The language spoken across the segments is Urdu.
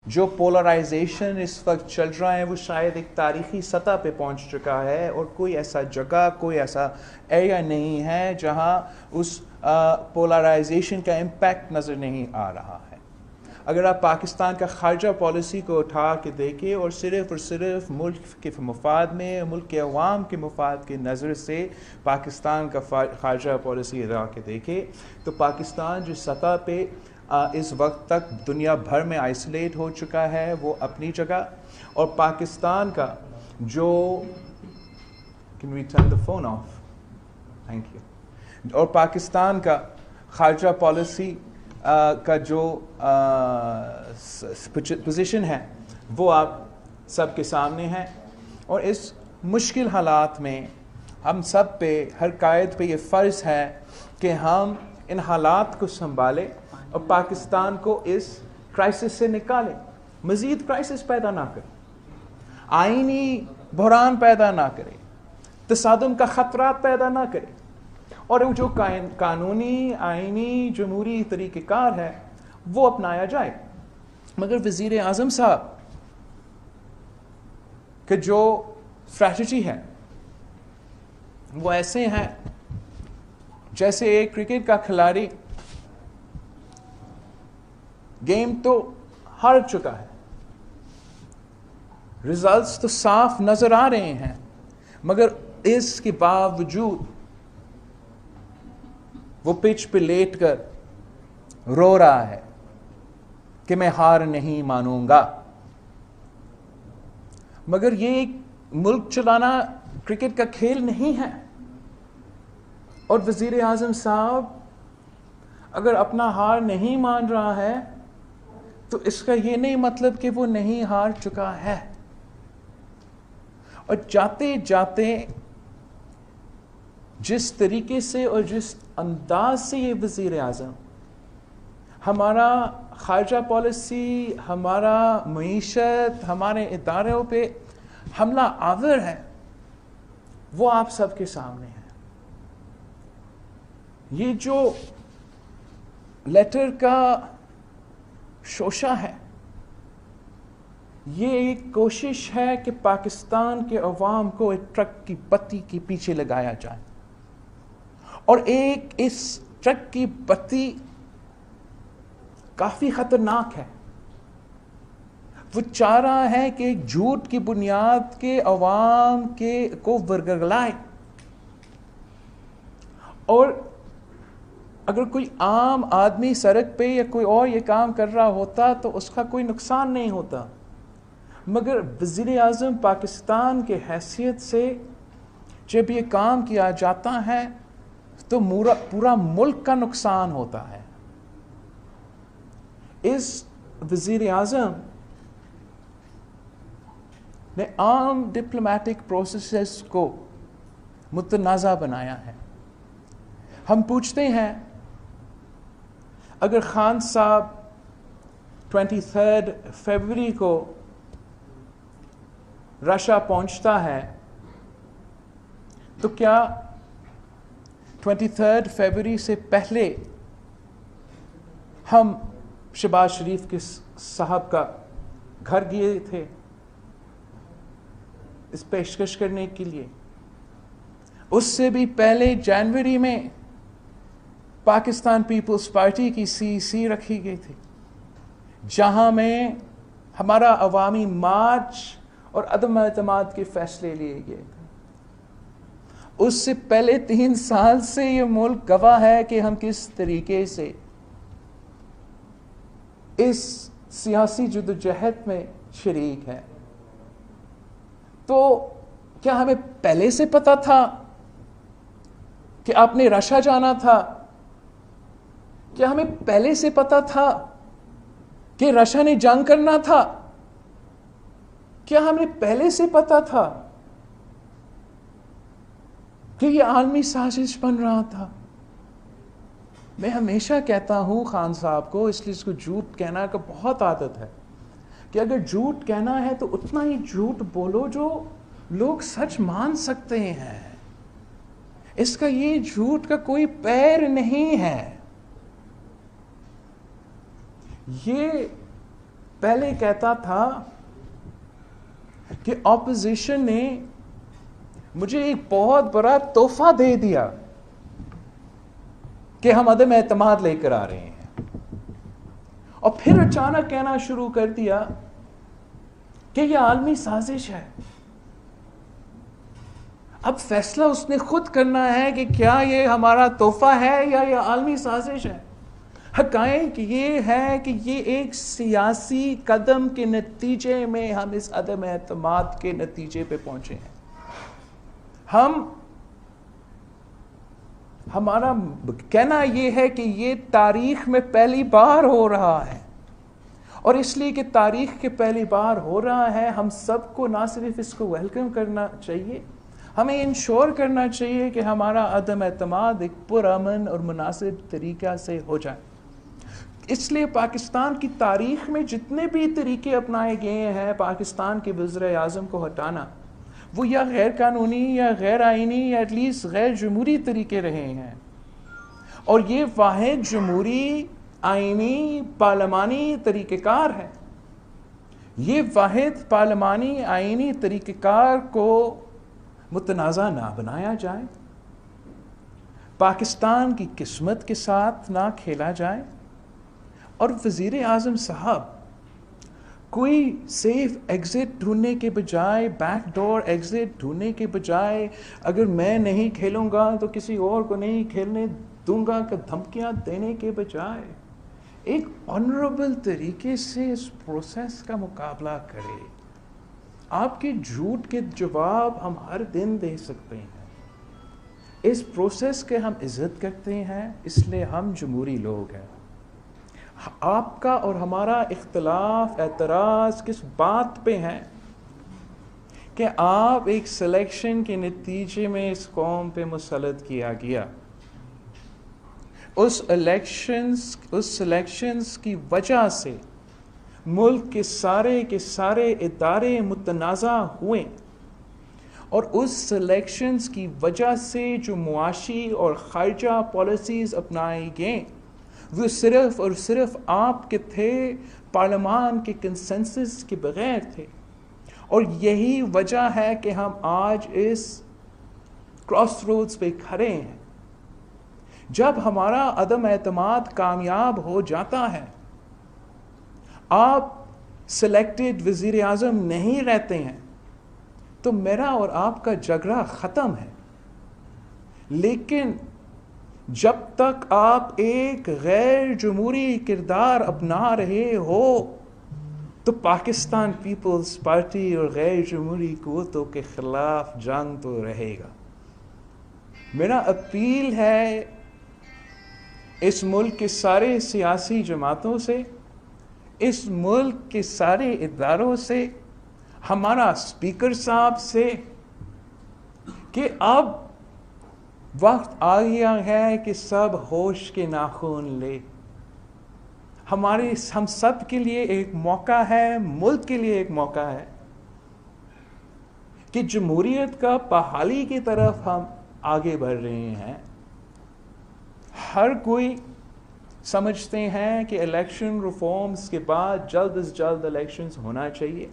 جو پولرائزیشن اس وقت چل رہا ہے وہ شاید ایک تاریخی سطح پہ پہنچ چکا ہے، اور کوئی ایسا جگہ، کوئی ایسا ایریا نہیں ہے جہاں اس پولرائزیشن کا امپیکٹ نظر نہیں آ رہا ہے۔ اگر آپ پاکستان کا خارجہ پالیسی کو اٹھا کے دیکھیں اور صرف ملک کے مفاد میں، ملک کے عوام کے مفاد کی نظر سے پاکستان کا خارجہ پالیسی ادا کے دیکھیں، تو پاکستان جس سطح پہ اس وقت تک دنیا بھر میں آئسولیٹ ہو چکا ہے وہ اپنی جگہ، اور پاکستان کا جو Can we turn the phone off? Thank you. اور پاکستان کا خارجہ پالیسی کا جو پوزیشن ہے وہ آپ سب کے سامنے ہے، اور اس مشکل حالات میں ہم سب پہ، ہر قائد پہ یہ فرض ہے کہ ہم ان حالات کو سنبھالیں اور پاکستان کو اس کرائسس سے نکالیں، مزید کرائسس پیدا نہ کریں، آئینی بحران پیدا نہ کریں، تصادم کا خطرات پیدا نہ کریں، اور جو قانونی آئینی جمہوری طریقہ کار ہے وہ اپنایا جائے۔ مگر وزیر اعظم صاحب کہ جو اسٹریٹجی ہے وہ ایسے ہیں جیسے ایک کرکٹ کا کھلاڑی گیم تو ہار چکا ہے، ریزلٹس تو صاف نظر آ رہے ہیں، مگر اس کے باوجود وہ پچ پہ لیٹ کر رو رہا ہے کہ میں ہار نہیں مانوں گا۔ مگر یہ ایک ملک چلانا کرکٹ کا کھیل نہیں ہے، اور وزیر اعظم صاحب اگر اپنا ہار نہیں مان رہا ہے تو اس کا یہ نہیں مطلب کہ وہ نہیں ہار چکا ہے۔ اور جاتے جاتے جس طریقے سے اور جس انداز سے یہ وزیر اعظم ہمارا خارجہ پالیسی، ہمارا معیشت، ہمارے اداروں پہ حملہ آور ہے، وہ آپ سب کے سامنے ہے۔ یہ جو لیٹر کا شوشہ ہے، یہ ایک کوشش ہے کہ پاکستان کے عوام کو ایک ٹرک کی بتی کے پیچھے لگایا جائے، اور اس ٹرک کی بتی کافی خطرناک ہے۔ وہ چاہ رہا ہے کہ ایک جھوٹ کی بنیاد کے عوام کو ورگلائے، اور اگر کوئی عام آدمی سڑک پہ یا کوئی اور یہ کام کر رہا ہوتا تو اس کا کوئی نقصان نہیں ہوتا، مگر وزیر اعظم پاکستان کے حیثیت سے جب یہ کام کیا جاتا ہے تو پورا ملک کا نقصان ہوتا ہے۔ اس وزیر اعظم نے عام ڈپلومیٹک پروسیسز کو متنازع بنایا ہے۔ ہم پوچھتے ہیں اگر خان صاحب 23 فروری کو رشیا پہنچتا ہے تو کیا 23 فروری سے پہلے ہم شہباز شریف کے صاحب کا گھر گئے تھے اس پیشکش کرنے کے لیے؟ اس سے بھی پہلے جنوری میں پاکستان پیپلز پارٹی کی CEC رکھی گئی تھی، جہاں میں ہمارا عوامی مارچ اور عدم اعتماد کے فیصلے لیے گئے تھے۔ اس سے پہلے 3 سال سے یہ ملک گواہ ہے کہ ہم کس طریقے سے اس سیاسی جدوجہد میں شریک ہیں۔ تو کیا ہمیں پہلے سے پتا تھا کہ آپ نے رشیا جانا تھا؟ کیا ہمیں پہلے سے پتا تھا کہ رشیا نے جنگ کرنا تھا؟ کیا ہمیں پہلے سے پتا تھا کہ یہ عالمی سازش بن رہا تھا؟ میں ہمیشہ کہتا ہوں خان صاحب کو، اس لیے اس کو جھوٹ کہنا کا بہت عادت ہے، کہ اگر جھوٹ کہنا ہے تو اتنا ہی جھوٹ بولو جو لوگ سچ مان سکتے ہیں۔ اس کا یہ جھوٹ کا کوئی پیر نہیں ہے۔ یہ پہلے کہتا تھا کہ اپوزیشن نے مجھے ایک بہت بڑا تحفہ دے دیا کہ ہم عدم اعتماد لے کر آ رہے ہیں، اور پھر اچانک کہنا شروع کر دیا کہ یہ عالمی سازش ہے۔ اب فیصلہ اس نے خود کرنا ہے کہ کیا یہ ہمارا تحفہ ہے یا یہ عالمی سازش ہے۔ حقائق یہ ہے کہ یہ ایک سیاسی قدم کے نتیجے میں ہم اس عدم اعتماد کے نتیجے پہ پہنچے ہیں۔ ہمارا کہنا یہ ہے کہ یہ تاریخ میں پہلی بار ہو رہا ہے، اور اس لیے کہ تاریخ کے پہلی بار ہو رہا ہے، ہم سب کو نہ صرف اس کو ویلکم کرنا چاہیے، ہمیں انشور کرنا چاہیے کہ ہمارا عدم اعتماد ایک پرامن اور مناسب طریقہ سے ہو جائے۔ اس لیے پاکستان کی تاریخ میں جتنے بھی طریقے اپنائے گئے ہیں پاکستان کے وزیر اعظم کو ہٹانا، وہ یا غیر قانونی یا غیر آئینی یا ایٹ لیسٹ غیر جمہوری طریقے رہے ہیں، اور یہ واحد جمہوری آئینی پارلیمانی طریقہ کار ہے۔ یہ واحد پارلیمانی آئینی طریقہ کار کو متنازع نہ بنایا جائے، پاکستان کی قسمت کے ساتھ نہ کھیلا جائے، اور وزیر اعظم صاحب کوئی سیف ایگزٹ ڈھونڈنے کے بجائے، بیک ڈور ایگزٹ ڈھونڈنے کے بجائے، اگر میں نہیں کھیلوں گا تو کسی اور کو نہیں کھیلنے دوں گا کہ دھمکیاں دینے کے بجائے ایک آنریبل طریقے سے اس پروسیس کا مقابلہ کرے۔ آپ کے جھوٹ کے جواب ہم ہر دن دے سکتے ہیں، اس پروسیس کے ہم عزت کرتے ہیں، اس لیے ہم جمہوری لوگ ہیں۔ آپ کا اور ہمارا اختلاف، اعتراض کس بات پہ ہے کہ آپ ایک سلیکشن کے نتیجے میں اس قوم پہ مسلط کیا گیا، اس سلیکشنز کی وجہ سے ملک کے سارے ادارے متنازع ہوئے، اور اس سلیکشنز کی وجہ سے جو معاشی اور خارجہ پالیسیز اپنائی گئیں وہ صرف اور صرف آپ کے تھے، پارلیمان کے کنسنسس کے بغیر تھے، اور یہی وجہ ہے کہ ہم آج اس کراس روڈز پہ کھڑے ہیں۔ جب ہمارا عدم اعتماد کامیاب ہو جاتا ہے، آپ سلیکٹڈ وزیر اعظم نہیں رہتے ہیں، تو میرا اور آپ کا جھگڑا ختم ہے۔ لیکن جب تک آپ ایک غیر جمہوری کردار اپنا رہے ہو تو پاکستان پیپلز پارٹی اور غیر جمہوری قوتوں کے خلاف جنگ تو رہے گا۔ میرا اپیل ہے اس ملک کے سارے سیاسی جماعتوں سے، اس ملک کے سارے اداروں سے، ہمارا اسپیکر صاحب سے، کہ اب وقت آ گیا ہے کہ سب ہوش کے ناخن لے۔ ہم سب کے لیے ایک موقع ہے، ملک کے لیے ایک موقع ہے کہ جمہوریت کا بحالی کی طرف ہم آگے بڑھ رہے ہیں۔ ہر کوئی سمجھتے ہیں کہ الیکشن ریفارمز کے بعد جلد از جلد الیکشنز ہونا چاہیے،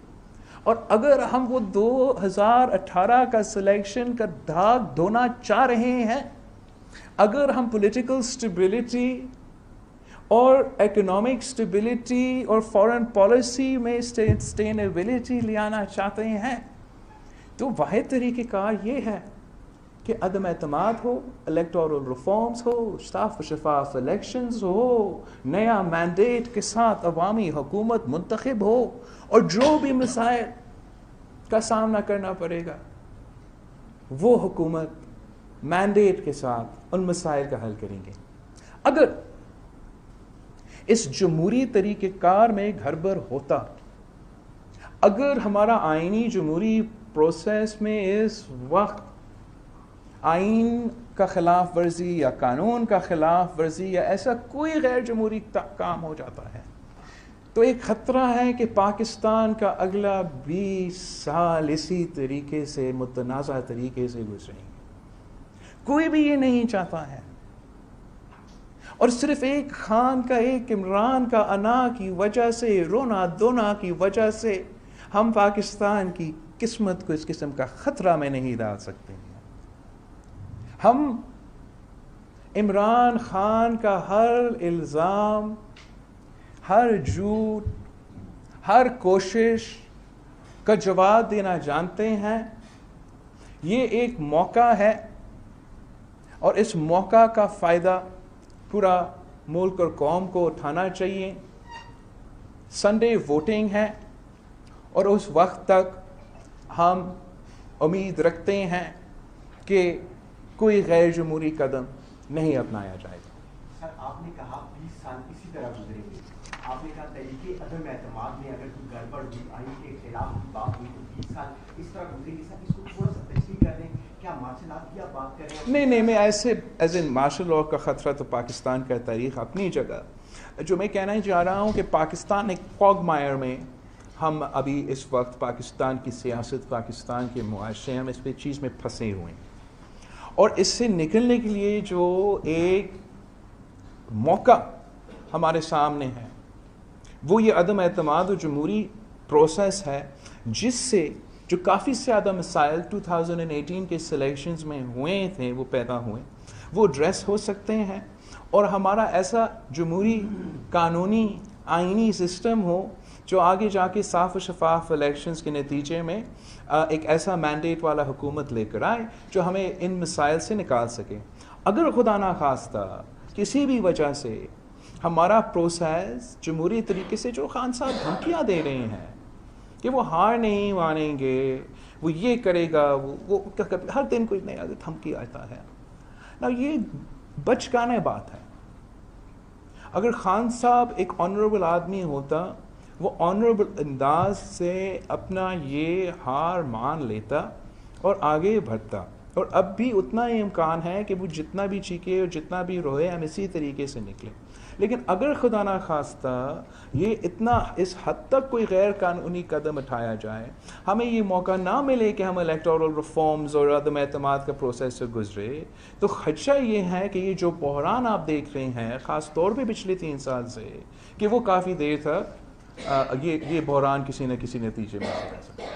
اور اگر ہم وہ 2018 کا سلیکشن کا داغ دھونا چاہ رہے ہیں، اگر ہم پولیٹیکل سٹیبلٹی اور اکنامک سٹیبلٹی اور فارن پالیسی میں سسٹینیبلٹی لے آنا چاہتے ہیں، تو واحد طریقہ کار یہ ہے کہ عدم اعتماد ہو، الیکٹورل ریفارمز ہو، صاف و شفاف الیکشنز ہو، نیا مینڈیٹ کے ساتھ عوامی حکومت منتخب ہو، اور جو بھی مسائل کا سامنا کرنا پڑے گا وہ حکومت مینڈیٹ کے ساتھ ان مسائل کا حل کریں گے۔ اگر اس جمہوری طریقہ کار میں گڑبڑ ہوتا، اگر ہمارا آئینی جمہوری پروسیس میں اس وقت آئین کا خلاف ورزی یا قانون کا خلاف ورزی یا ایسا کوئی غیر جمہوری کام ہو جاتا ہے، تو ایک خطرہ ہے کہ پاکستان کا اگلا 20 سال اسی طریقے سے متنازع طریقے سے گزریں گے۔ کوئی بھی یہ نہیں چاہتا ہے، اور صرف ایک خان کا، ایک عمران کا انا کی وجہ سے، رونا دھونا کی وجہ سے ہم پاکستان کی قسمت کو اس قسم کا خطرہ میں نہیں ڈال سکتے ہیں. ہم عمران خان کا ہر الزام، ہر جھوٹ، ہر کوشش کا جواب دینا جانتے ہیں. یہ ایک موقع ہے اور اس موقع کا فائدہ پورا ملک اور قوم کو اٹھانا چاہیے. سنڈے ووٹنگ ہے اور اس وقت تک ہم امید رکھتے ہیں کہ کوئی غیر جمہوری قدم نہیں اپنایا جائے گا. سر آپ نے کہا 20 سال اسی طرح گزریں گے. آپ نے کہا طریقے عدم اعتماد میں اگر کوئی گڑبڑ ہوئی، آئین کے خلاف کی بات ہوئی تو 20 سال اس طرح گزریں گے. سر اس کو تھوڑا سا تشریح کر دیں. کیا مارشل آرٹ کی آپ بات کر رہے ہیں؟ نہیں میں ایسے ایز ان مارشل لاء کا خطرہ تو پاکستان کا تاریخ اپنی جگہ. جو میں کہنا چاہ رہا ہوں کہ پاکستان ایک کوگمائر میں ہم ابھی اس وقت پاکستان کی سیاست، پاکستان کے معاشرے، ہم اس پہ چیز میں پھنسے ہوئے ہیں. اور اس سے نکلنے کے لیے جو ایک موقع ہمارے سامنے ہے وہ یہ عدم اعتماد و جمہوری پروسیس ہے، جس سے جو کافی زیادہ مسائل 2018 کے سلیکشنز میں ہوئے تھے وہ پیدا ہوئے، وہ ایڈریس ہو سکتے ہیں. اور ہمارا ایسا جمہوری قانونی آئینی سسٹم ہو جو آگے جا کے صاف و شفاف الیکشنز کے نتیجے میں ایک ایسا مینڈیٹ والا حکومت لے کر آئے جو ہمیں ان مسائل سے نکال سکے. اگر خدا نخواستہ کسی بھی وجہ سے ہمارا پروسیس جمہوری طریقے سے، جو خان صاحب دھمکیاں دے رہے ہیں کہ وہ ہار نہیں مانیں گے، وہ یہ کرے گا، وہ ہر دن کوئی نیا دھمکی آتا ہے نا، یہ بچکانہ بات ہے. اگر خان صاحب ایک آنریبل آدمی ہوتا، وہ آنریبل انداز سے اپنا یہ ہار مان لیتا اور آگے بڑھتا. اور اب بھی اتنا ہی امکان ہے کہ وہ جتنا بھی چیخے اور جتنا بھی روئے ہم اسی طریقے سے نکلیں. لیکن اگر خدا نخواستہ یہ اتنا اس حد تک کوئی غیر قانونی قدم اٹھایا جائے، ہمیں یہ موقع نہ ملے کہ ہم الیکٹورل ریفارمز اور عدم اعتماد کا پروسیس سے گزرے، تو خدشہ یہ ہے کہ یہ جو بحران آپ دیکھ رہے ہیں خاص طور پہ پچھلے 3 سال سے، کہ وہ کافی دیر تک یہ بحران کسی نہ کسی نتیجے میں آ سکتا ہے.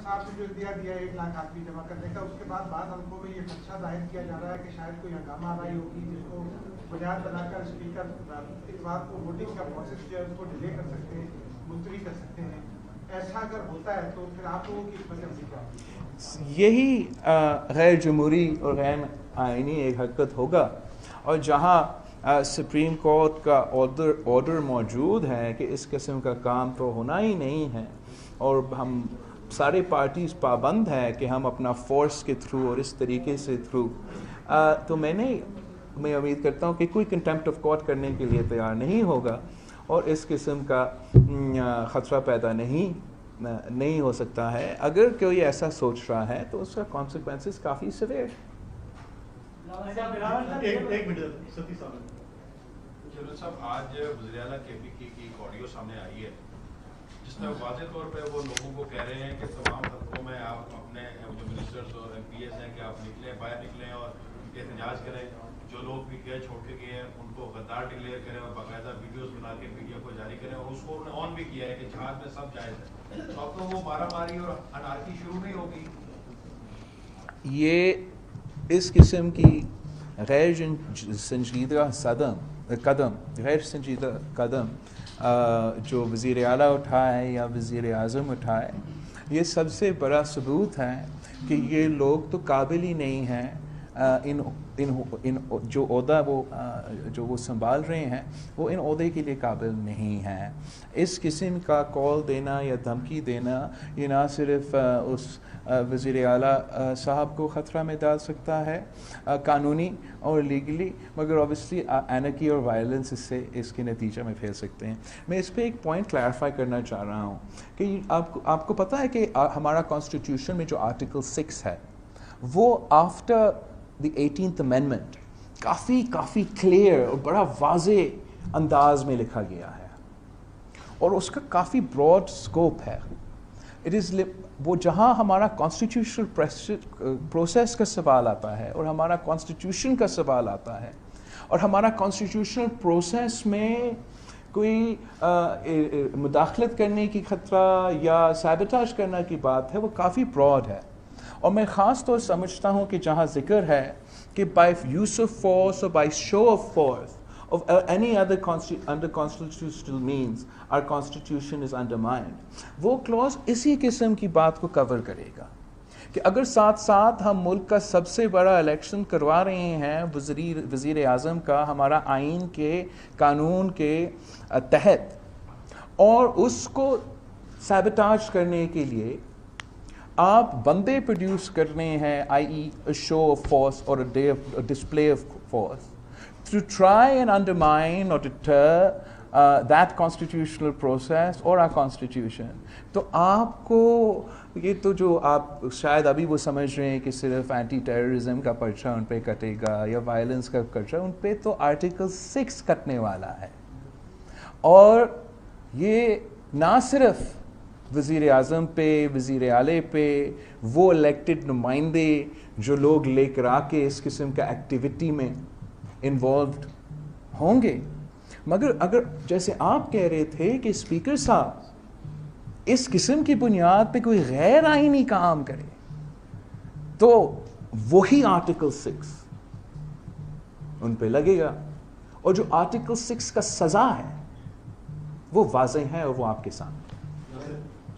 صاحب نے جو دیا 1 لاکھ آدمی جمع کرنے کا، اس کے بعد حلقوں میں یہ خدشہ ظاہر کیا جا رہا ہے کہ شاید کوئی ہنگامہ آرائی ہوگی جس کو بنیاد بنا کر اسپیکر اس بات کو ووٹنگ کا پروسیس جو ہے اس کو ڈیلے کر سکتے ہیں، ملتوی کر سکتے ہیں. ایسا اگر ہوتا ہے تو پھر آپ لوگوں کی اس وجہ سے کیا؟ یہی غیر جمہوری اور غیر آئینی ایک حرکت ہوگا. اور جہاں سپریم کورٹ کا آرڈر موجود ہے کہ اس قسم کا کام تو ہونا ہی نہیں ہے، اور ہم سارے پارٹیز پابند ہے کہ ہم اپنا فورس کے تھرو اور اس طریقے سے تھرو، تو میں امید کرتا ہوں کہ کوئی کنٹیمپٹ آف کورٹ کرنے کے لیے تیار نہیں ہوگا اور اس قسم کا خطرہ پیدا نہیں ہو سکتا ہے. اگر کوئی ایسا سوچ رہا ہے تو اس کا کانسیکوینسز کافی سیویئر. جنرل صاحب، آج وزیر اعلیٰ کے پی کی ایک آڈیو سامنے آئی ہے جس میں واضح طور پہ وہ لوگوں کو کہہ رہے ہیں کہ تمام حلقوں میں آپ اپنے جو منسٹرز اور ایم پی ایس ہیں کہ آپ نکلیں، باہر نکلیں اور احتجاج کریں. جو لوگ پی ٹی آئی چھوڑ کے گئے ہیں ان کو غدار ڈکلیئر کریں اور باقاعدہ ویڈیوز بنا کے میڈیا کو جاری کریں. اور اس کو انہوں نے آن بھی کیا ہے کہ جہاد میں سب جائز ہے. تو اب تو وہ مارا ماری اور انارکی شروع نہیں ہوگی. یہ اس قسم کی غیر سنجیدہ قدم جو وزیر اعلیٰ اٹھائے یا وزیر اعظم اٹھائے، یہ سب سے بڑا ثبوت ہے کہ یہ لوگ تو قابل ہی نہیں ہیں. ان جو عہدہ جو وہ سنبھال رہے ہیں وہ ان عہدے کے لیے قابل نہیں ہیں. اس قسم کا کال دینا یا دھمکی دینا یہ نہ صرف اس وزیر اعلیٰ صاحب کو خطرہ میں ڈال سکتا ہے قانونی اور لیگلی، مگر اوبیسلی اینرکی اور وائلنس اس کے نتیجے میں پھیل سکتے ہیں. میں اس پہ ایک پوائنٹ کلیئرفائی کرنا چاہ رہا ہوں کہ آپ کو پتہ ہے کہ ہمارا کانسٹیٹیوشن میں جو آرٹیکل 6 ہے وہ after the 18th amendment coffee clear اور بڑا واضح انداز میں لکھا گیا ہے اور اس کا کافی براڈ سکوپ ہے. It is وہ جہاں ہمارا کانسٹیٹیوشنل پروسیس کا سوال آتا ہے اور ہمارا کانسٹیٹیوشن کا سوال آتا ہے اور ہمارا کانسٹیٹیوشنل پروسیس میں کوئی مداخلت کرنے کی خطرہ یا سیبوٹاج کرنا کی بات ہے، وہ کافی براڈ ہے. اور میں خاص طور سمجھتا ہوں کہ جہاں ذکر ہے کہ بائی یوز آف فورس اور by show of force of any other under constitutional means our constitution is undermined، وہ clause اسی قسم کی بات کو کور کرے گا کہ اگر ساتھ ساتھ ہم ملک کا سب سے بڑا الیکشن کروا رہے ہیں وزیر اعظم کا ہمارا آئین کے قانون کے تحت، اور اس کو سیبوٹاج کرنے کے لیے آپ بندے پروڈیوس کر رہے ہیں، i.e. a show of force or a display of force to try and undermine or deter that constitutional process or our constitution. تو آپ کو یہ تو جو آپ شاید ابھی وہ سمجھ رہے ہیں کہ صرف اینٹی ٹیررزم کا پرچہ ان پہ کٹے گا یا وائلنس کا پرچہ، ان پہ تو آرٹیکل 6 کٹنے والا ہے. اور یہ نہ صرف وزیر اعظم پہ، وزیر اعلیٰ پہ، وہ الیکٹڈ نمائندے جو لوگ لے کر آ کے اس قسم کا ایکٹیویٹی میں انوالوڈ ہوں گے، مگر اگر جیسے آپ کہہ رہے تھے کہ اسپیکر صاحب اس قسم کی بنیاد پہ کوئی غیر آئینی کام کرے تو وہی آرٹیکل 6 ان پہ لگے گا، اور جو آرٹیکل 6 کا سزا ہے وہ واضح ہے اور وہ آپ کے سامنے.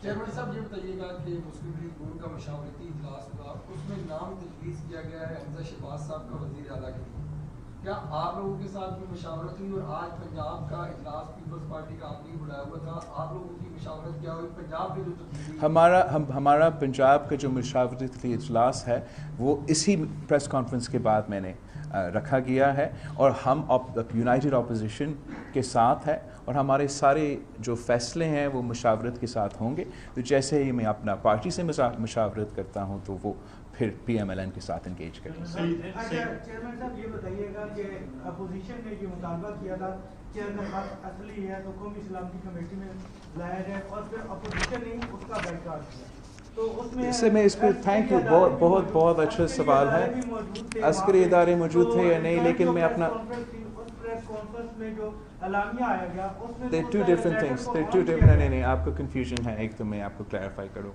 چیئرمین صاحب یہ بتائیے گا کہ مسلم لیگ نون کا مشاورتی اجلاس ہوا، اس میں نام تجویز کیا گیا ہے حمزہ شہباز صاحب کا وزیر اعلیٰ کے لیے. کیا آپ لوگوں کے ساتھ بھی مشاورت ہوئی؟ اور آج پنجاب کا اجلاس پیپلز پارٹی کا آپ نے بلایا ہوا تھا، آپ لوگوں کی مشاورت کیا ہوئی؟ پنجاب میں جو تبدیلی ہمارا پنجاب کا جو مشاورتی اجلاس ہے وہ اسی پریس کانفرنس کے بعد میں نے رکھا گیا ہے، اور ہم یونائٹڈ اپوزیشن کے ساتھ ہے، اور ہمارے سارے جو فیصلے ہیں وہ مشاورت کے ساتھ ہوں گے. تو جیسے ہی میں اپنا پارٹی سے مشاورت کرتا ہوں تو وہ پھر پی ایم ایل این کے ساتھ انگیج کریں. چیئرمین صاحب یہ بتائیے گا کہ اپوزیشن نے یہ مطالبہ کیا تھا کہ اگر بات اصلی ہے تو قومی سلامتی کمیٹی میں لایا جائے، اور پھر اپوزیشن نے اس کا بیکار کیا. اس سے میں اس پہ تھینک یو، بہت اچھا سوال ہے. عسکری ادارے موجود تھے یا نہیں، لیکن میں اپنا ٹو ڈفرنٹ تھنگس، نہیں آپ کو کنفیوژن ہے. ایک تو میں آپ کو کلیریفائی کروں،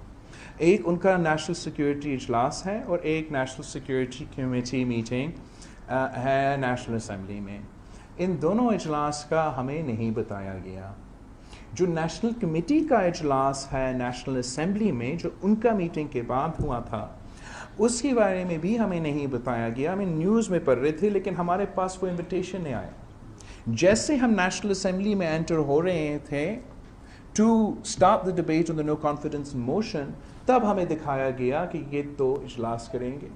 ایک ان کا نیشنل سیکیورٹی اجلاس ہے اور ایک نیشنل سیکیورٹی کمیٹی میٹنگ ہے نیشنل اسمبلی میں. ان دونوں اجلاس کا ہمیں نہیں بتایا گیا. جو نیشنل کمیٹی کا اجلاس ہے نیشنل اسمبلی میں، جو ان کا میٹنگ کے بعد ہوا تھا، اس کے بارے میں بھی ہمیں نہیں بتایا گیا. ہمیں نیوز میں پڑھ رہے تھے لیکن ہمارے پاس وہ انویٹیشن نہیں آیا. جیسے ہم نیشنل اسمبلی میں انٹر ہو رہے تھے to start the debate on the no confidence motion, تب ہمیں دکھایا گیا کہ یہ تو اجلاس کریں گے.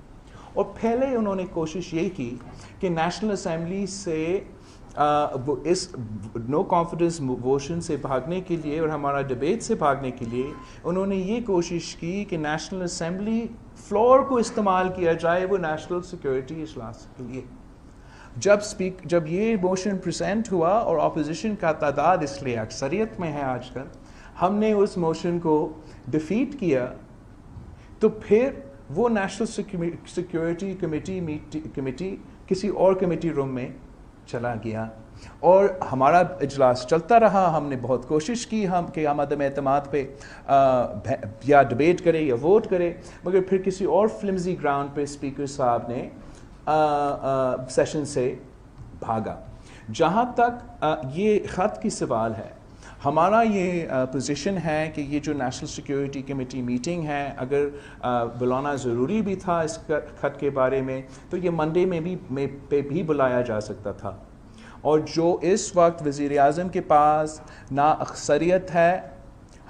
اور پہلے انہوں نے کوشش یہ کی کہ نیشنل اسمبلی سے اس نو کانفیڈنس موشن سے بھاگنے کے لیے اور ہمارا ڈبیٹ سے بھاگنے کے لیے انہوں نے یہ کوشش کی کہ نیشنل اسمبلی فلور کو استعمال کیا جائے وہ نیشنل سیکیورٹی اجلاس کے لیے. جب یہ موشن پریزنٹ ہوا اور اپوزیشن کا تعداد اس لیے اکثریت میں ہے آج کل، ہم نے اس موشن کو ڈیفیٹ کیا، تو پھر وہ نیشنل سیکیورٹی کمیٹی کسی اور کمیٹی روم میں چلا گیا اور ہمارا اجلاس چلتا رہا. ہم نے بہت کوشش کی کہ ہم عدم اعتماد پہ یا ڈبیٹ کرے یا ووٹ کرے، مگر پھر کسی اور فلمزی گراؤنڈ پہ اسپیکر صاحب نے سیشن سے بھاگا. جہاں تک یہ خط کی سوال ہے، ہمارا یہ پوزیشن ہے کہ یہ جو نیشنل سیکیورٹی کمیٹی میٹنگ ہے، اگر بلانا ضروری بھی تھا اس خط کے بارے میں تو یہ منڈے میں بھی بلایا جا سکتا تھا. اور جو اس وقت وزیر اعظم کے پاس نا اکثریت ہے،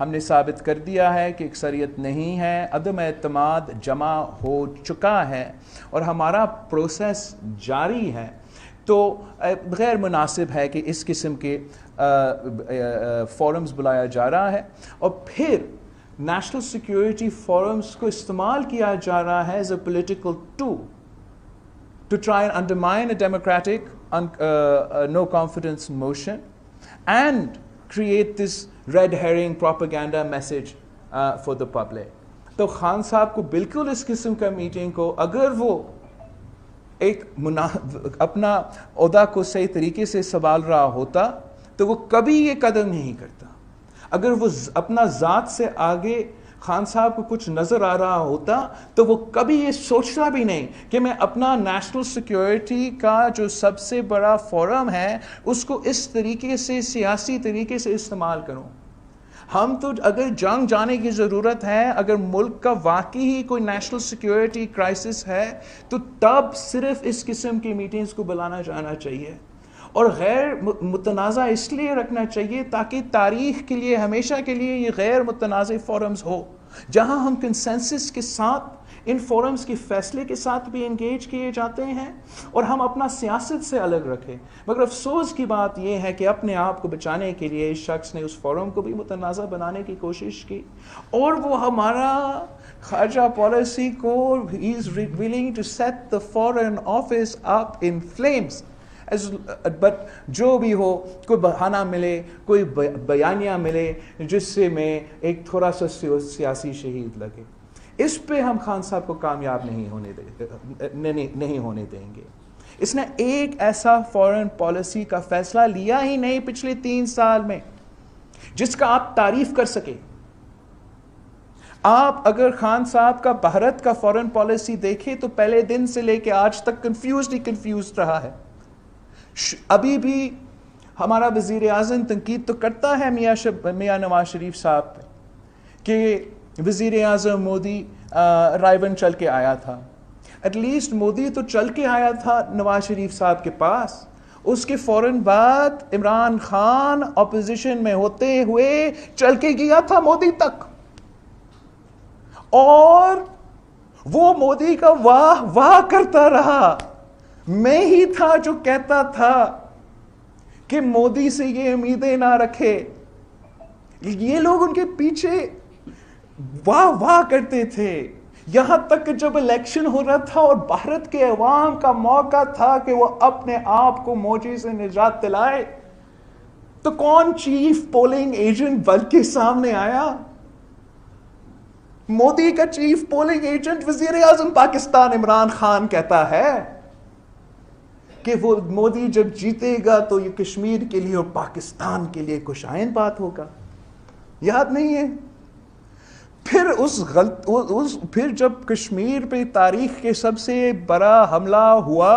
ہم نے ثابت کر دیا ہے کہ اکثریت نہیں ہے، عدم اعتماد جمع ہو چکا ہے اور ہمارا پروسیس جاری ہے، تو غیر مناسب ہے کہ اس قسم کے فورمز بلایا جا رہا ہے. اور پھر نیشنل سیکیورٹی فورمز کو استعمال کیا جا رہا ہے as a political tool to try and undermine a democratic no confidence motion and create this red herring propaganda message for the public. تو خان صاحب کو بالکل اس قسم کا میٹنگ کو اگر وہ ایک اپنا عہدہ کو صحیح طریقے سے سنبھال رہا ہوتا تو وہ کبھی یہ قدم نہیں کرتا. اگر وہ اپنا ذات سے آگے خان صاحب کو کچھ نظر آ رہا ہوتا تو وہ کبھی یہ سوچتا بھی نہیں کہ میں اپنا نیشنل سیکیورٹی کا جو سب سے بڑا فورم ہے اس کو اس طریقے سے سیاسی طریقے سے استعمال کروں. ہم تو اگر جنگ جانے کی ضرورت ہے, اگر ملک کا واقعی ہی کوئی نیشنل سیکیورٹی کرائسس ہے تو تب صرف اس قسم کی میٹنگز کو بلانا جانا چاہیے, اور غیر متنازع اس لیے رکھنا چاہیے تاکہ تاریخ کے لیے ہمیشہ کے لیے یہ غیر متنازع فورمز ہو جہاں ہم کنسنسس کے ساتھ ان فورمز کے فیصلے کے ساتھ بھی انگیج کیے جاتے ہیں اور ہم اپنا سیاست سے الگ رکھیں. مگر افسوس کی بات یہ ہے کہ اپنے آپ کو بچانے کے لیے اس شخص نے اس فورم کو بھی متنازع بنانے کی کوشش کی, اور وہ ہمارا خارجہ پالیسی کو he is willing to set the foreign office up in flames. But جو بھی ہو, کوئی بہانہ ملے, کوئی بیانیہ ملے جس سے میں ایک تھوڑا سا سیاسی شہید لگے, اس پہ ہم خان صاحب کو کامیاب نہیں ہونے دیں گے. اس نے ایک ایسا فورن پالیسی کا فیصلہ لیا ہی نہیں پچھلے 3 سال میں جس کا آپ تعریف کر سکے. آپ اگر خان صاحب کا بھارت کا فورن پالیسی دیکھیں تو پہلے دن سے لے کے آج تک کنفیوزڈ رہا ہے. ابھی بھی ہمارا وزیر اعظم تنقید تو کرتا ہے میاں نواز شریف صاحب پہ کہ وزیر اعظم مودی رائے بند چل کے آیا تھا. ایٹ لیسٹ مودی تو چل کے آیا تھا نواز شریف صاحب کے پاس, اس کے فوراً بعد عمران خان اپوزیشن میں ہوتے ہوئے چل کے گیا تھا مودی تک, اور وہ مودی کا واہ واہ کرتا رہا. میں ہی تھا جو کہتا تھا کہ مودی سے یہ امیدیں نہ رکھے. یہ لوگ ان کے پیچھے واہ واہ کرتے تھے, یہاں تک کہ جب الیکشن ہو رہا تھا اور بھارت کے عوام کا موقع تھا کہ وہ اپنے آپ کو موجی سے نجات دلائے تو کون چیف پولنگ ایجنٹ بن کے سامنے آیا؟ مودی کا چیف پولنگ ایجنٹ وزیر اعظم پاکستان عمران خان کہتا ہے کہ وہ مودی جب جیتے گا تو یہ کشمیر کے لیے اور پاکستان کے لیے خوشائند بات ہوگا. یاد نہیں ہے؟ پھر جب کشمیر پہ تاریخ کے سب سے بڑا حملہ ہوا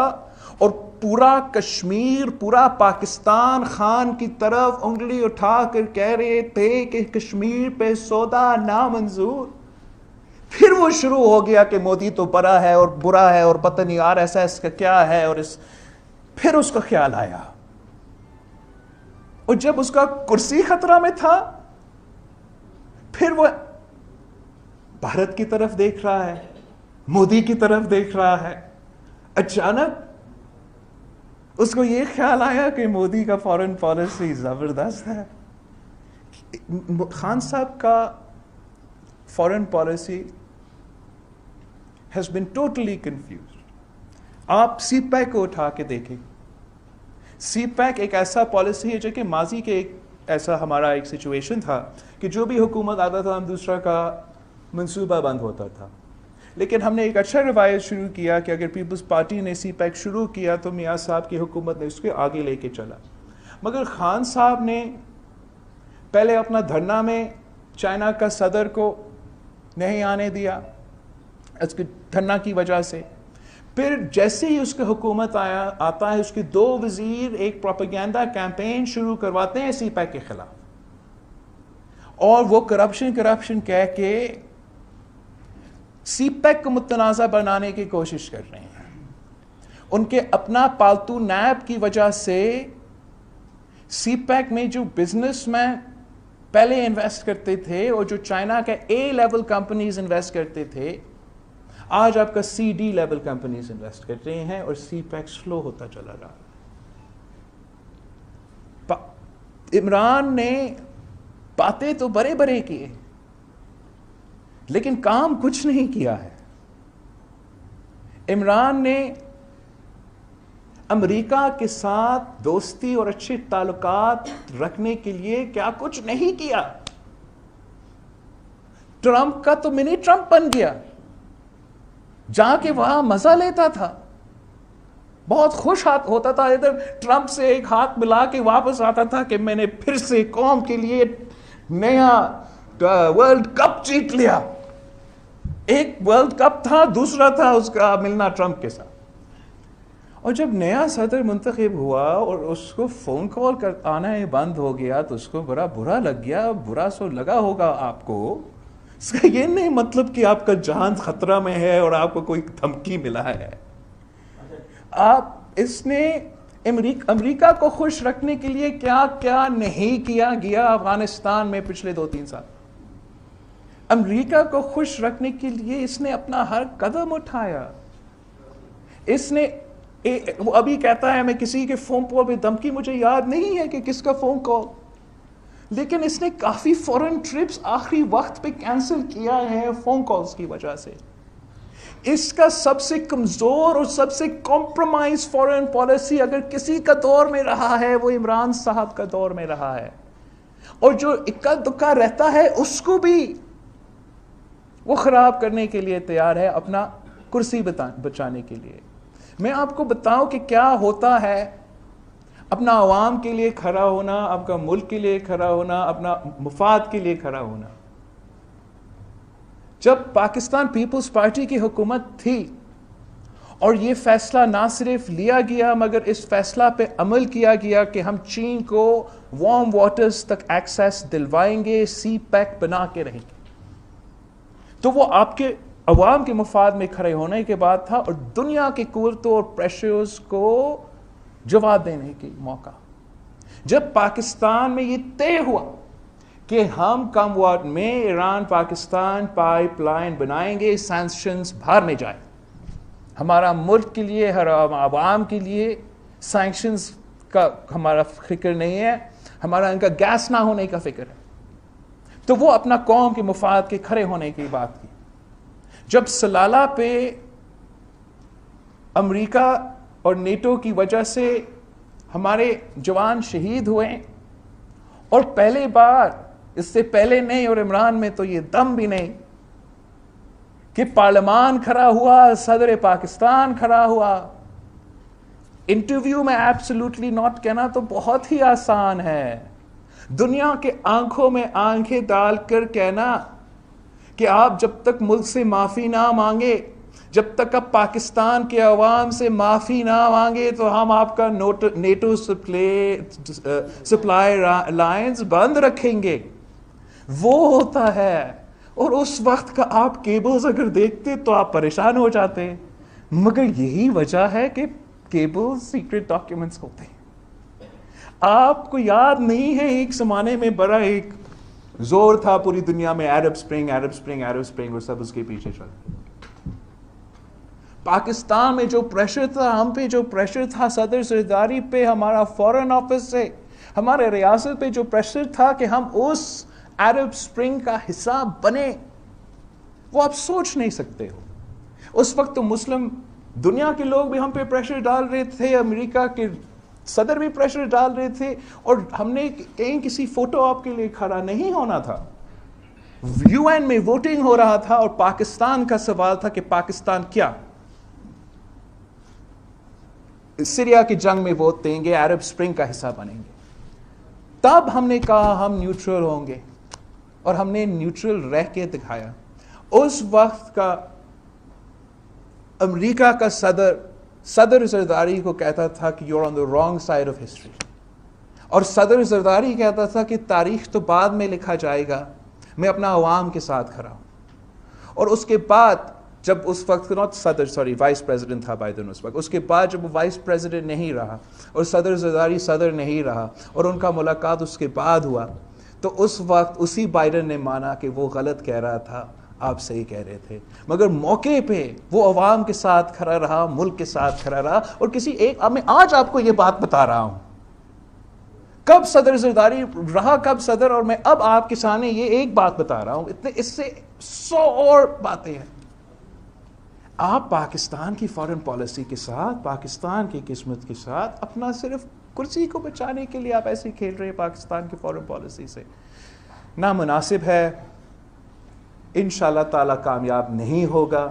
اور پورا کشمیر, پورا پاکستان خان کی طرف انگلی اٹھا کر کہہ رہے تھے کہ کشمیر پہ سودا نامنظور, پھر وہ شروع ہو گیا کہ مودی تو بڑا ہے اور برا ہے اور پتہ نہیں RSS کا کیا ہے, اور پھر اس کا خیال آیا, اور جب اس کا کرسی خطرہ میں تھا پھر وہ بھارت کی طرف دیکھ رہا ہے, مودی کی طرف دیکھ رہا ہے. اچانک اس کو یہ خیال آیا کہ مودی کا فورن پالیسی زبردست ہے. خان صاحب کا foreign policy has been totally confused. آپ سی پیک کو اٹھا کے دیکھیں. سی پیک ایک ایسا پالیسی ہے جو کہ ماضی کے ایسا ہمارا ایک سچویشن تھا کہ جو بھی حکومت آتا تھا ہم دوسرا کا منصوبہ بند ہوتا تھا, لیکن ہم نے ایک اچھا روایت شروع کیا کہ اگر پیپلز پارٹی نے سی پیک شروع کیا تو میاں صاحب کی حکومت نے اس کے آگے لے کے چلا. مگر خان صاحب نے پہلے اپنا دھرنا میں چائنا کا صدر کو نہیں آنے دیا اس کے دھرنا کی وجہ سے. پھر جیسے ہی اس کی حکومت آتا ہے اس کے 2 وزیر ایک پروپیگینڈا کیمپین شروع کرواتے ہیں سی پیک کے خلاف, اور وہ کرپشن کہہ کے سی پیک کو متنازع بنانے کی کوشش کر رہے ہیں. ان کے اپنا پالتو نیب کی وجہ سے سی پیک میں جو بزنس مین پہلے انویسٹ کرتے تھے اور جو چائنا کے A لیول کمپنیز انویسٹ کرتے تھے, آج آپ کا CD لیول کمپنیز انویسٹ کر رہے ہیں اور سی پیک سلو ہوتا چلا رہا. عمران نے باتیں تو بڑے کیے لیکن کام کچھ نہیں کیا ہے. عمران نے امریکہ کے ساتھ دوستی اور اچھے تعلقات رکھنے کے لیے کیا کچھ نہیں کیا. ٹرمپ کا تو منی ٹرمپ بن گیا, جا کے وہاں مزہ لیتا تھا, بہت خوش ہوتا تھا, ادھر ٹرمپ سے ایک ہاتھ ملا کے واپس آتا تھا کہ میں نے پھر سے قوم کے لیے نیا ورلڈ کپ جیت لیا. ایک ورلڈ کپ تھا, دوسرا تھا اس کا ملنا ٹرمپ کے ساتھ. اور جب نیا صدر منتخب ہوا اور اس کو فون کال آنا ہی بند ہو گیا تو اس کو بڑا برا لگ گیا. برا سو لگا ہوگا آپ کو. اس کا یہ نہیں مطلب کہ آپ کا جان خطرہ میں ہے اور آپ کو کوئی دھمکی ملا ہے. اس نے امریکہ کو خوش رکھنے کے لیے کیا کیا نہیں کیا گیا افغانستان میں پچھلے 2-3 سال. امریکہ کو خوش رکھنے کے لیے اس نے اپنا ہر قدم اٹھایا. اس نے وہ ابھی کہتا ہے میں کسی کے فون کال پہ دھمکی, مجھے یاد نہیں ہے کہ کس کا فون کال, لیکن اس نے کافی فورن ٹرپس آخری وقت پہ کینسل کیا ہے فون کالز کی وجہ سے. اس کا سب سے کمزور اور سب سے کمپرومائز فورن پالیسی اگر کسی کا دور میں رہا ہے وہ عمران صاحب کا دور میں رہا ہے. اور جو اکا دکا رہتا ہے اس کو بھی وہ خراب کرنے کے لیے تیار ہے اپنا کرسی بچانے کے لیے. میں آپ کو بتاؤں کہ کیا ہوتا ہے اپنا عوام کے لیے کھڑا ہونا, آپ کا ملک کے لیے کھڑا ہونا, اپنا مفاد کے لیے کھڑا ہونا. جب پاکستان پیپلز پارٹی کی حکومت تھی اور یہ فیصلہ نہ صرف لیا گیا مگر اس فیصلہ پہ عمل کیا گیا کہ ہم چین کو وارم واٹرز تک ایکسیس دلوائیں گے, سی پیک بنا کے رہیں گے, تو وہ آپ کے عوام کے مفاد میں کھڑے ہونے کے بعد تھا اور دنیا کے قوتوں اور پریشرز کو جواب دینے کی موقع. جب پاکستان میں یہ طے ہوا کہ ہم کم وقت میں ایران پاکستان پائپ لائن بنائیں گے, سینکشنز باہر میں جائیں, ہمارا ملک کے لیے ہر عوام کے لیے سینکشنز کا ہمارا فکر نہیں ہے, ہمارا ان کا گیس نہ ہونے کا فکر ہے, تو وہ اپنا قوم کے مفاد کے کھڑے ہونے کی بات کی. جب سلالہ پہ امریکہ اور نیٹو کی وجہ سے ہمارے جوان شہید ہوئے اور پہلی بار, اس سے پہلے نہیں اور عمران میں تو یہ دم بھی نہیں کہ پارلیمان کھڑا ہوا, صدر پاکستان کھڑا ہوا. انٹرویو میں ایبسولوٹلی ناٹ کہنا تو بہت ہی آسان ہے, دنیا کے آنکھوں میں آنکھیں ڈال کر کہنا کہ آپ جب تک ملک سے معافی نہ مانگے, جب تک آپ پاکستان کے عوام سے معافی نہ مانگے تو ہم آپ کا نیٹو سپلائی لائنز بند رکھیں گے. وہ ہوتا ہے. اور اس وقت کا آپ کیبلز اگر دیکھتے تو آپ پریشان ہو جاتے, مگر یہی وجہ ہے کہ کیبلز سیکرٹ ڈاکیومنٹس ہوتے ہیں. آپ کو یاد نہیں ہے ایک زمانے میں بڑا ایک زور تھا پوری دنیا میں, عرب سپرنگ اور سب اس کے پیچھے چل. پاکستان میں جو پریشر تھا, ہم پہ جو پریشر تھا صدر زرداری پہ, ہمارا فورن آفس سے, ہمارے ریاست پہ جو پریشر تھا کہ ہم اس عرب سپرنگ کا حصہ بنے, وہ آپ سوچ نہیں سکتے ہو. اس وقت تو مسلم دنیا کے لوگ بھی ہم پہ پریشر ڈال رہے تھے, امریکہ کے صدر بھی پریشر ڈال رہے تھے, اور ہم نے کہیں کسی فوٹو آپ کے لیے کھڑا نہیں ہونا تھا. یو این میں ووٹنگ ہو رہا تھا اور پاکستان کا سوال تھا کہ پاکستان کیا سیریا کی جنگ میں ووٹ دیں گے, عرب سپرنگ کا حصہ بنیں گے. تب ہم نے کہا ہم نیوٹرل ہوں گے اور ہم نے نیوٹرل رہ کے دکھایا. اس وقت کا امریکہ کا صدر زرداری کو کہتا تھا کہ you are on the wrong side of history, اور صدر زرداری کہتا تھا کہ تاریخ تو بعد میں لکھا جائے گا, میں اپنا عوام کے ساتھ کھڑا ہوں. اور اس کے بعد جب اس وقت وائس پریزیڈنٹ تھا بائیڈن اس وقت, اس کے بعد جب وہ وائس پریزیڈنٹ نہیں رہا اور صدر زرداری صدر نہیں رہا اور ان کا ملاقات اس کے بعد ہوا, تو اس وقت اسی بائیڈن نے مانا کہ وہ غلط کہہ رہا تھا, آپ صحیح کہہ رہے تھے. مگر موقع پہ وہ عوام کے ساتھ کھڑا رہا, ملک کے ساتھ کھڑا رہا. اور میں آج آپ کو یہ بات بتا رہا ہوں, کب صدر زرداری رہا, کب صدر, اور میں اب آپ کے سامنے یہ ایک بات بتا رہا ہوں. اس سے 100 اور باتیں ہیں. آپ پاکستان کی فارن پالیسی کے ساتھ, پاکستان کی قسمت کے ساتھ, اپنا صرف کرسی کو بچانے کے لیے آپ ایسے کھیل رہے ہیں پاکستان کی فارن پالیسی سے. نامناسب ہے, انشاءاللہ تعالیٰ کامیاب نہیں ہوگا.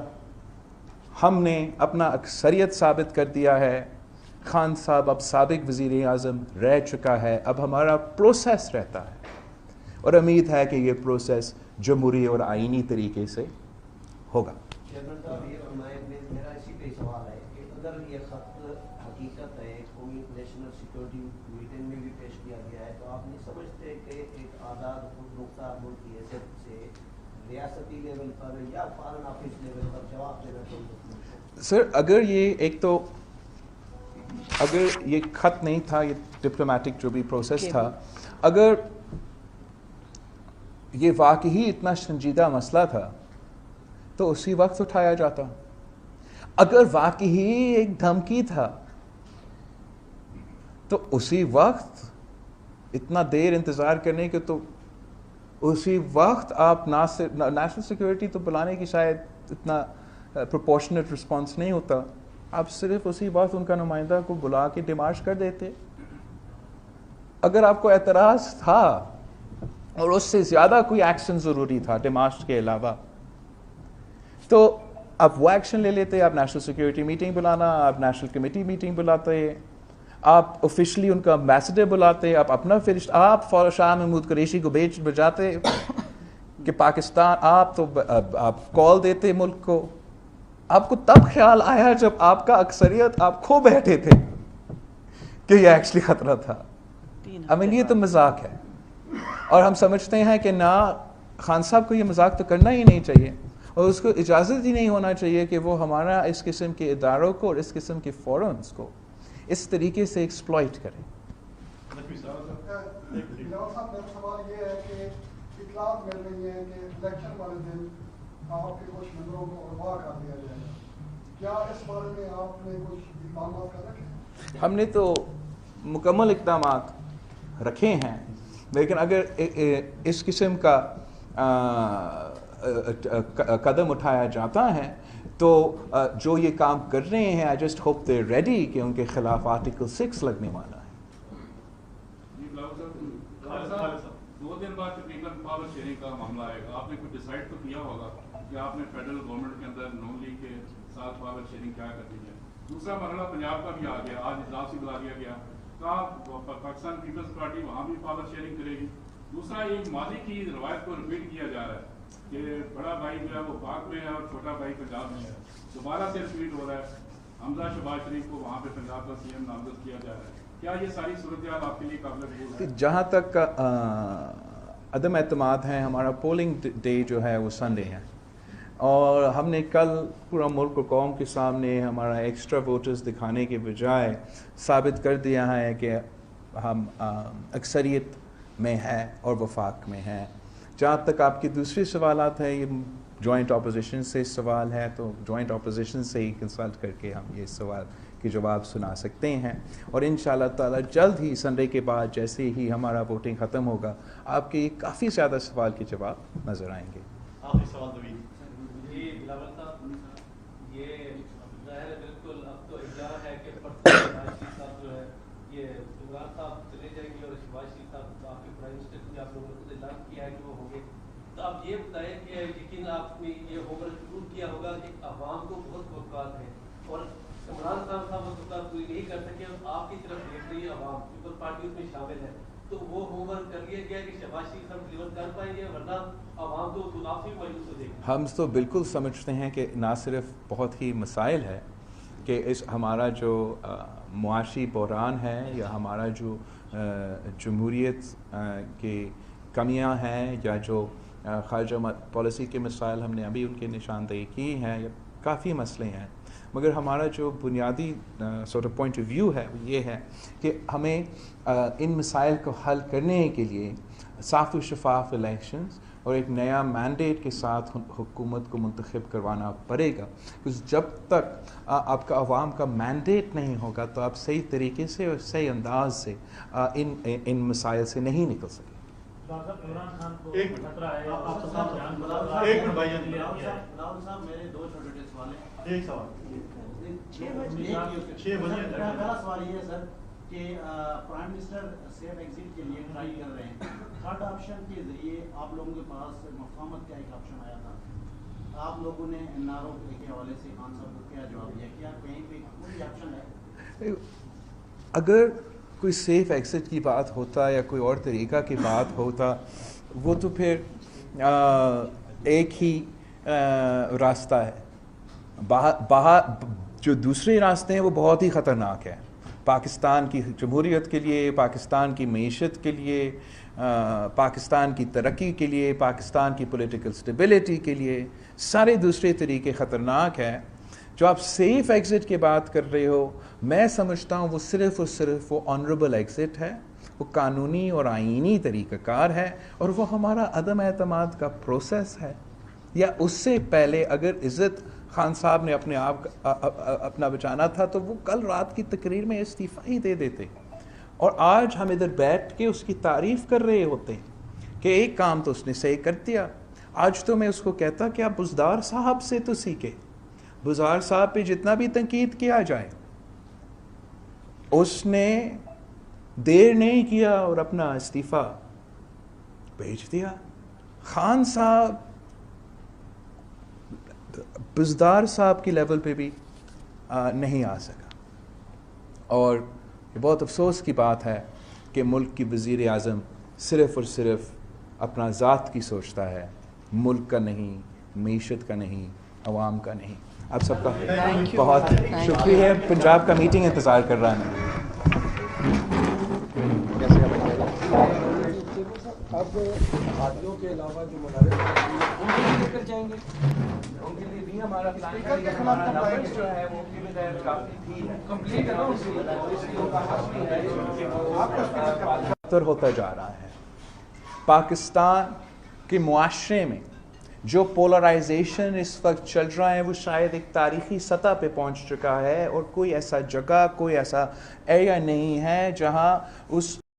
ہم نے اپنا اکثریت ثابت کر دیا ہے. خان صاحب اب سابق وزیر اعظم رہ چکا ہے. اب ہمارا پروسیس رہتا ہے اور امید ہے کہ یہ پروسیس جمہوری اور آئینی طریقے سے ہوگا. چیئرمین صاحب یہ فرمائیں, میرا اسی پہ سوال ہے کہ اگر یہ خط حقیقت ہے, قومی نیشنل سیکورٹی میٹنگ میں بھی پیش کیا گیا ہے, تو آپ نہیں سمجھتے کہ ایک آزاد خود مختار ملک کی حیثیت سے ریاستی لیول پر یا فارن آفس لیول پر جواب دینا چاہیے؟ سر اگر یہ ایک تو اگر یہ خط نہیں تھا, یہ ڈپلومیٹک جو بھی پروسیس تھا, اگر یہ واقعی اتنا سنجیدہ مسئلہ تھا تو اسی وقت اٹھایا جاتا. اگر واقعی ایک دھمکی تھا تو اسی وقت, اتنا دیر انتظار کرنے کے تو اسی وقت آپ نیشنل سیکورٹی تو بلانے کی شاید اتنا پروپورشنیٹ رسپانس نہیں ہوتا. آپ صرف اسی وقت ان کا نمائندہ کو بلا کے ڈیمارش کر دیتے. اگر آپ کو اعتراض تھا اور اس سے زیادہ کوئی ایکشن ضروری تھا ڈیمارش کے علاوہ, تو آپ وہ ایکشن لے لیتے. آپ نیشنل سیکورٹی میٹنگ بلانا, آپ نیشنل کمیٹی میٹنگ بلاتے, آپ آفیشلی ان کا امبیسڈر بلاتے, آپ اپنا فرشتہ, آپ شاہ محمود قریشی کو بجاتے کہ پاکستان, آپ کال دیتے ملک کو. آپ کو تب خیال آیا جب آپ کا اکثریت آپ کھو بیٹھے تھے کہ یہ ایکچولی خطرہ تھا. یہ تو مذاق ہے, اور ہم سمجھتے ہیں کہ نہ خان صاحب کو یہ مذاق تو کرنا ہی نہیں چاہیے, اور اس کو اجازت ہی نہیں ہونا چاہیے کہ وہ ہمارا اس قسم کے اداروں کو اور اس قسم کے فورمز کو اس طریقے سے ایکسپلائٹ کریں. صاحب میرا سوال یہ ہے کہ اطلاعات مل رہی ہے کہ الیکشن والے دن آپ کے کچھ ممبروں کو اغوا کر دیا جائے گا. کیا اس بارے میں آپ نے کچھ اقدامات کر رکھے ہیں؟ ہم نے تو مکمل اقدامات رکھے ہیں, لیکن اگر اس قسم کا قدم اٹھایا جاتا ہے تو جو یہ کام کر رہے ہیں, I just hope they ready کہ ان کے خلاف آرٹیکل 6 لگنے والا ہے. 2 دن بعد تقریباً پاور شیئرنگ کا معاملہ آئے گا. آپ نے کچھ ڈیسائیڈ تو کیا ہوگا کہ آپ نے فیڈرل گورنمنٹ کے اندر نون لیگ کے ساتھ پاور شیئرنگ کیا کرنی ہے. دوسرا مرحلہ پنجاب کا بھی آ گیا, آج اجلاس بھی بلا دیا گیا. کہاں پاکستان پیپلز پارٹی وہاں بھی پاور شیئرنگ کرے گی. دوسرا ایک ماضی کی روایت کو ریپیٹ کیا جا رہا ہے کہ بڑا بھائی جو ہے وہ پاک میں ہے اور چھوٹا بھائی پنجاب میں ہے. دوبارہ سے ریپیٹ ہو رہا ہے. حمزہ شہباز شریف کو وہاں پہ پنجاب کا سی ایم نامزد کیا جا رہا ہے. کیا یہ ساری صورتحال آپ کے لیے قابل قبول ہے؟ جہاں تک عدم اعتماد ہے, ہمارا پولنگ ڈے جو ہے وہ سنڈے ہے, اور ہم نے کل پورا ملک و قوم کے سامنے ہمارا ایکسٹرا ووٹرز دکھانے کے بجائے ثابت کر دیا ہے کہ ہم اکثریت میں ہے اور وفاق میں ہے. جہاں تک آپ کی دوسری سوالات ہیں, یہ جوائنٹ اپوزیشن سے سوال ہے, تو جوائنٹ اپوزیشن سے ہی کنسلٹ کر کے ہم یہ سوال کے جواب سنا سکتے ہیں. اور انشاءاللہ تعالی جلد ہی سنڈے کے بعد جیسے ہی ہمارا ووٹنگ ختم ہوگا, آپ کے کافی زیادہ سوال کے جواب نظر آئیں گے. آخری سوال نوید جی. بلاول صاحب, یہ ظاہر ہے بالکل اب تو اجازت ہے کہ شہباز شریف صاحب جو ہے یہ عمران صاحب چلے جائیں گے, اور شہباز شریف صاحب آپ کے پرائم منسٹر کی آپ لوگوں نے خود اعلان کیا ہے کہ وہ ہوں گے. تو آپ یہ بتائیں کہ یقین آپ نے یہ ہوم ورک ضرور کیا ہوگا کہ عوام کو بہت توقعات ہیں, اور عمران صاحب اس وقت پوری نہیں کر سکے, اور آپ کی طرف دیکھ رہی ہے عوام, پیپل پارٹی اس میں شامل ہے. تو وہ ہوم ورک کر لیا گیا کہ شہباز شریف صاحب ڈلیور کر پائیں گے, ورنہ عوام تو آپ سے بھی مایوس ہو جائے گی. ہم تو بالکل سمجھتے ہیں کہ نہ صرف بہت ہی مسائل ہے کہ اس ہمارا جو معاشی بحران ہے یا ہمارا جو جمہوریت کے کمیاں ہیں یا جو خارجہ پالیسی کے مسائل ہم نے ابھی ان کی نشاندہی کی ہیں, یا کافی مسئلے ہیں, مگر ہمارا جو بنیادی sort of point of view ہے وہ یہ ہے کہ ہمیں ان مسائل کو حل کرنے کے لیے صاف و شفاف الیکشنز اور ایک نیا مینڈیٹ کے ساتھ حکومت کو منتخب کروانا پڑے گا. کیونکہ جب تک آپ کا عوام کا مینڈیٹ نہیں ہوگا تو آپ صحیح طریقے سے اور صحیح انداز سے ان مسائل سے نہیں نکل سکیں. ایک منٹ بھائی صاحب, میرے 2 چھوٹے سوال ہیں. ایک سوال پہلا سوال یہ ہے سر کہ پرائم منسٹر سیف ایگزٹ کے لیے ٹرائی کر رہے ہیں. تھرڈ آپشن کے ذریعے آپ لوگوں کے پاس مفاہمت کا ایک آپشن آیا تھا، آپ لوگوں نے این آر او کے حوالے سے خان صاحب کو کیا جواب دیا؟ کیا کہیں پہ کوئی آپشن ہے؟ اگر کوئی سیف ایگزٹ کی بات ہوتا یا کوئی اور طریقہ کی بات ہوتا وہ تو پھر ایک ہی راستہ ہے. جو دوسرے راستے ہیں وہ بہت ہی خطرناک ہیں پاکستان کی جمہوریت کے لیے، پاکستان کی معیشت کے لیے، پاکستان کی ترقی کے لیے، پاکستان کی پولیٹیکل سٹیبلٹی کے لیے. سارے دوسرے طریقے خطرناک ہیں. جو آپ سیف ایگزٹ کی بات کر رہے ہو، میں سمجھتا ہوں وہ صرف اور صرف وہ آنریبل ایگزٹ ہے، وہ قانونی اور آئینی طریقہ کار ہے، اور وہ ہمارا عدم اعتماد کا پروسیس ہے. یا اس سے پہلے اگر عزت خان صاحب نے اپنے آپ اپنا بچانا تھا تو وہ کل رات کی تقریر میں استعفیٰ ہی دے دیتے، اور آج ہم ادھر بیٹھ کے اس کی تعریف کر رہے ہوتے کہ ایک کام تو اس نے صحیح کر دیا. آج تو میں اس کو کہتا کہ آپ بزدار صاحب سے تو سیکھے. بزدار صاحب پہ جتنا بھی تنقید کیا جائے، اس نے دیر نہیں کیا اور اپنا استعفیٰ بھیج دیا. خان صاحب بزدار صاحب کی لیول پہ بھی نہیں آ سکا، اور یہ بہت افسوس کی بات ہے کہ ملک کی وزیر اعظم صرف اور صرف اپنا ذات کی سوچتا ہے، ملک کا نہیں، معیشت کا نہیں، عوام کا نہیں. آپ سب کا بہت شکریہ. پنجاب کا میٹنگ انتظار کر رہا ہے. اب حاجیوں کے علاوہ جو مدارس ان کے لیے لے کر جائیں گے، ان کے لیے بھی ہمارا پلان جو ہے وہ کمپلیٹ ہوتا جا رہا ہے. پاکستان کے معاشرے میں جو پولرائزیشن اس وقت چل رہا ہے وہ شاید ایک تاریخی سطح پہ پہنچ چکا ہے، اور کوئی ایسا جگہ، کوئی ایسا ایریا نہیں ہے جہاں اس